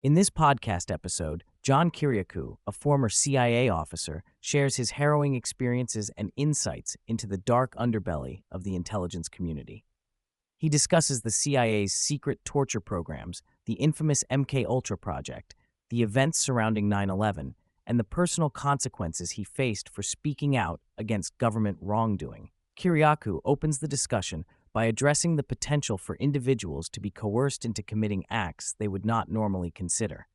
In this podcast episode, John Kiriakou, a former CIA officer, shares his harrowing experiences and insights into the dark underbelly of the intelligence community. He discusses the CIA's secret torture programs, the infamous MKUltra project, the events surrounding 9/11, and the personal consequences he faced for speaking out against government wrongdoing. Kiriakou opens the discussion by addressing the potential for individuals to be coerced into committing acts they would not normally consider.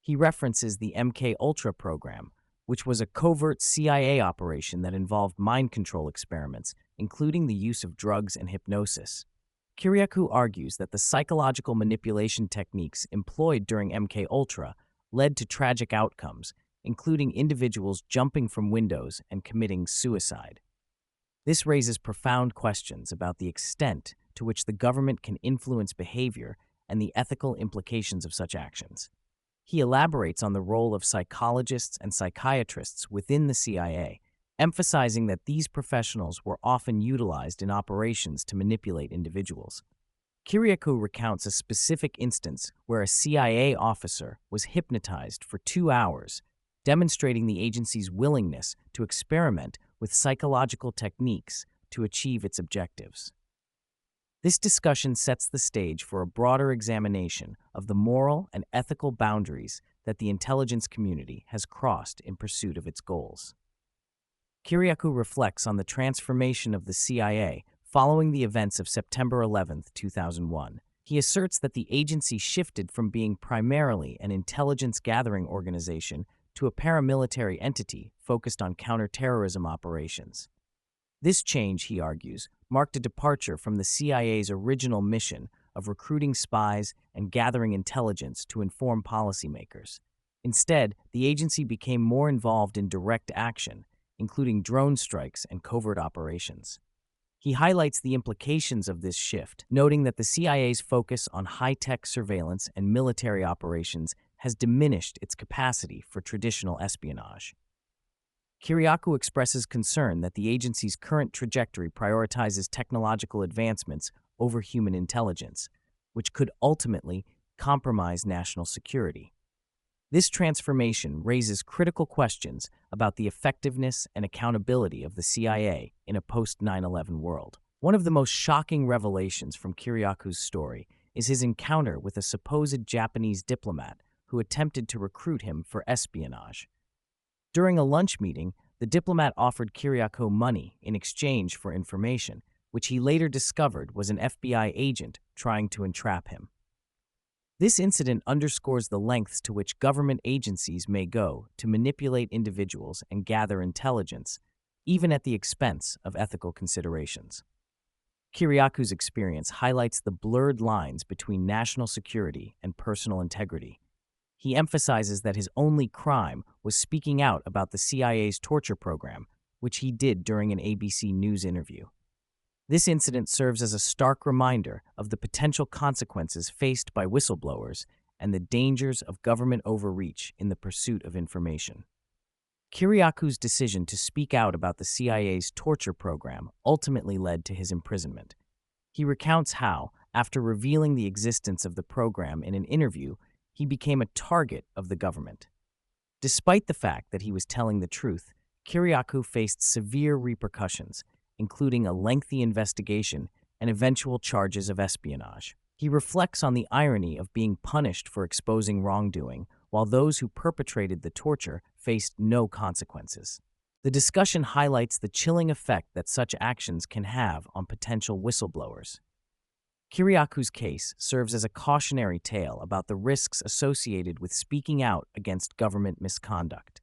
He references the MKUltra program, which was a covert CIA operation that involved mind control experiments, including the use of drugs and hypnosis. Kiriakou argues that the psychological manipulation techniques employed during MKUltra led to tragic outcomes, including individuals jumping from windows and committing suicide. This raises profound questions about the extent to which the government can influence behavior and the ethical implications of such actions. He elaborates on the role of psychologists and psychiatrists within the CIA, emphasizing that these professionals were often utilized in operations to manipulate individuals. Kiriakou recounts a specific instance where a CIA officer was hypnotized for 2 hours, demonstrating the agency's willingness to experiment with psychological techniques to achieve its objectives. This discussion sets the stage for a broader examination of the moral and ethical boundaries that the intelligence community has crossed in pursuit of its goals. Kiriakou reflects on the transformation of the CIA following the events of September 11, 2001. He asserts that the agency shifted from being primarily an intelligence-gathering organization to a paramilitary entity focused on counterterrorism operations. This change, he argues, marked a departure from the CIA's original mission of recruiting spies and gathering intelligence to inform policymakers. Instead, the agency became more involved in direct action, including drone strikes and covert operations. He highlights the implications of this shift, noting that the CIA's focus on high-tech surveillance and military operations has diminished its capacity for traditional espionage. Kiriakou expresses concern that the agency's current trajectory prioritizes technological advancements over human intelligence, which could ultimately compromise national security. This transformation raises critical questions about the effectiveness and accountability of the CIA in a post-9/11 world. One of the most shocking revelations from Kiriakou's story is his encounter with a supposed Japanese diplomat who attempted to recruit him for espionage. During a lunch meeting, the diplomat offered Kiriakou money in exchange for information, which he later discovered was an FBI agent trying to entrap him. This incident underscores the lengths to which government agencies may go to manipulate individuals and gather intelligence, even at the expense of ethical considerations. Kiriakou's experience highlights the blurred lines between national security and personal integrity. He emphasizes that his only crime was speaking out about the CIA's torture program, which he did during an ABC News interview. This incident serves as a stark reminder of the potential consequences faced by whistleblowers and the dangers of government overreach in the pursuit of information. Kiriakou's decision to speak out about the CIA's torture program ultimately led to his imprisonment. He recounts how, after revealing the existence of the program in an interview, he became a target of the government. Despite the fact that he was telling the truth, Kiriakou faced severe repercussions, including a lengthy investigation and eventual charges of espionage. He reflects on the irony of being punished for exposing wrongdoing, while those who perpetrated the torture faced no consequences. The discussion highlights the chilling effect that such actions can have on potential whistleblowers. Kiriakou's case serves as a cautionary tale about the risks associated with speaking out against government misconduct.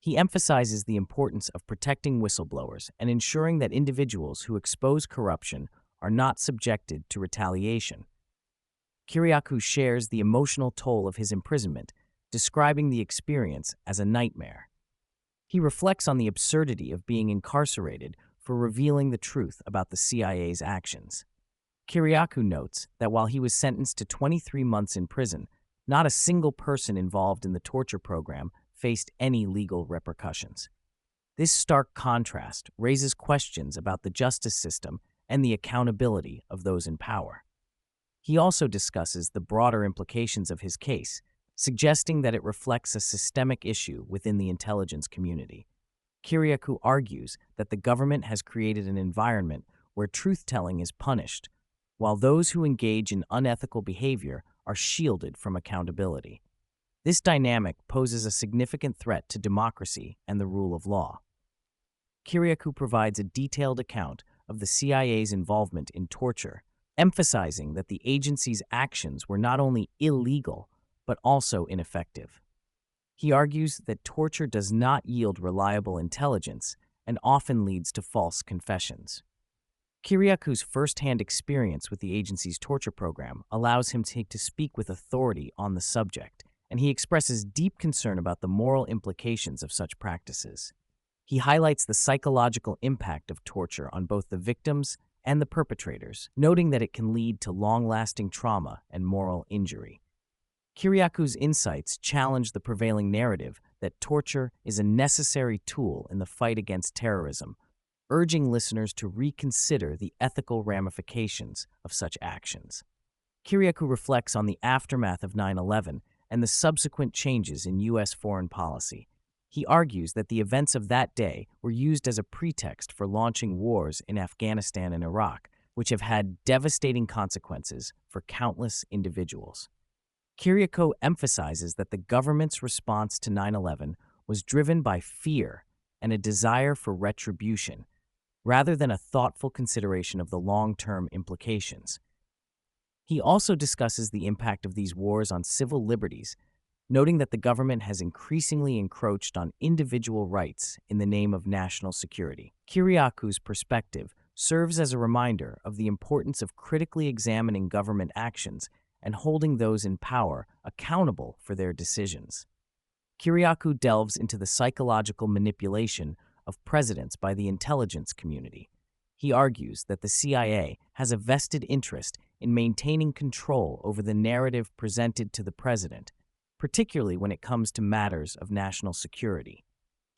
He emphasizes the importance of protecting whistleblowers and ensuring that individuals who expose corruption are not subjected to retaliation. Kiriakou shares the emotional toll of his imprisonment, describing the experience as a nightmare. He reflects on the absurdity of being incarcerated for revealing the truth about the CIA's actions. Kiriakou notes that while he was sentenced to 23 months in prison, not a single person involved in the torture program faced any legal repercussions. This stark contrast raises questions about the justice system and the accountability of those in power. He also discusses the broader implications of his case, suggesting that it reflects a systemic issue within the intelligence community. Kiriakou argues that the government has created an environment where truth-telling is punished, while those who engage in unethical behavior are shielded from accountability. This dynamic poses a significant threat to democracy and the rule of law. Kiriakou provides a detailed account of the CIA's involvement in torture, emphasizing that the agency's actions were not only illegal, but also ineffective. He argues that torture does not yield reliable intelligence and often leads to false confessions. Kiriakou's first-hand experience with the agency's torture program allows him to speak with authority on the subject, and he expresses deep concern about the moral implications of such practices. He highlights the psychological impact of torture on both the victims and the perpetrators, noting that it can lead to long-lasting trauma and moral injury. Kiriakou's insights challenge the prevailing narrative that torture is a necessary tool in the fight against terrorism, urging listeners to reconsider the ethical ramifications of such actions. Kiriakou reflects on the aftermath of 9/11 and the subsequent changes in U.S. foreign policy. He argues that the events of that day were used as a pretext for launching wars in Afghanistan and Iraq, which have had devastating consequences for countless individuals. Kiriakou emphasizes that the government's response to 9/11 was driven by fear and a desire for retribution, rather than a thoughtful consideration of the long-term implications. He also discusses the impact of these wars on civil liberties, noting that the government has increasingly encroached on individual rights in the name of national security. Kiriakou's perspective serves as a reminder of the importance of critically examining government actions and holding those in power accountable for their decisions. Kiriakou delves into the psychological manipulation of presidents by the intelligence community. He argues that the CIA has a vested interest in maintaining control over the narrative presented to the president, particularly when it comes to matters of national security.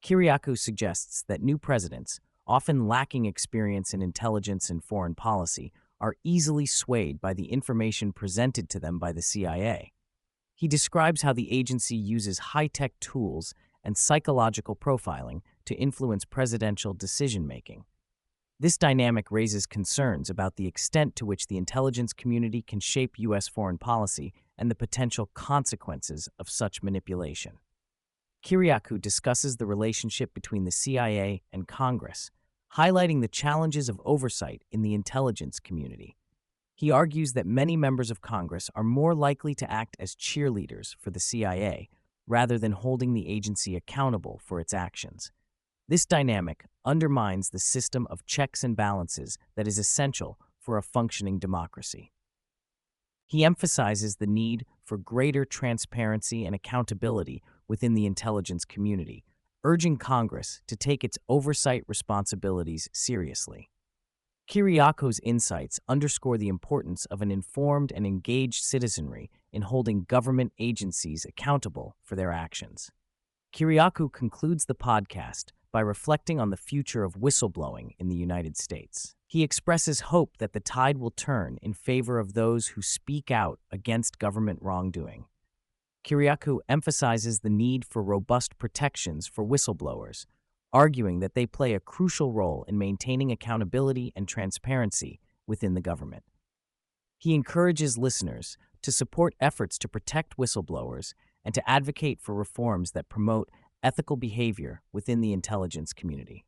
Kiriakou suggests that new presidents, often lacking experience in intelligence and foreign policy, are easily swayed by the information presented to them by the CIA. He describes how the agency uses high-tech tools and psychological profiling to influence presidential decision-making. This dynamic raises concerns about the extent to which the intelligence community can shape U.S. foreign policy and the potential consequences of such manipulation. Kiriakou discusses the relationship between the CIA and Congress, highlighting the challenges of oversight in the intelligence community. He argues that many members of Congress are more likely to act as cheerleaders for the CIA rather than holding the agency accountable for its actions. This dynamic undermines the system of checks and balances that is essential for a functioning democracy. He emphasizes the need for greater transparency and accountability within the intelligence community, urging Congress to take its oversight responsibilities seriously. Kiriakou's insights underscore the importance of an informed and engaged citizenry in holding government agencies accountable for their actions. Kiriakou concludes the podcast by reflecting on the future of whistleblowing in the United States. He expresses hope that the tide will turn in favor of those who speak out against government wrongdoing. Kiriakou emphasizes the need for robust protections for whistleblowers, arguing that they play a crucial role in maintaining accountability and transparency within the government. He encourages listeners to support efforts to protect whistleblowers and to advocate for reforms that promote ethical behavior within the intelligence community.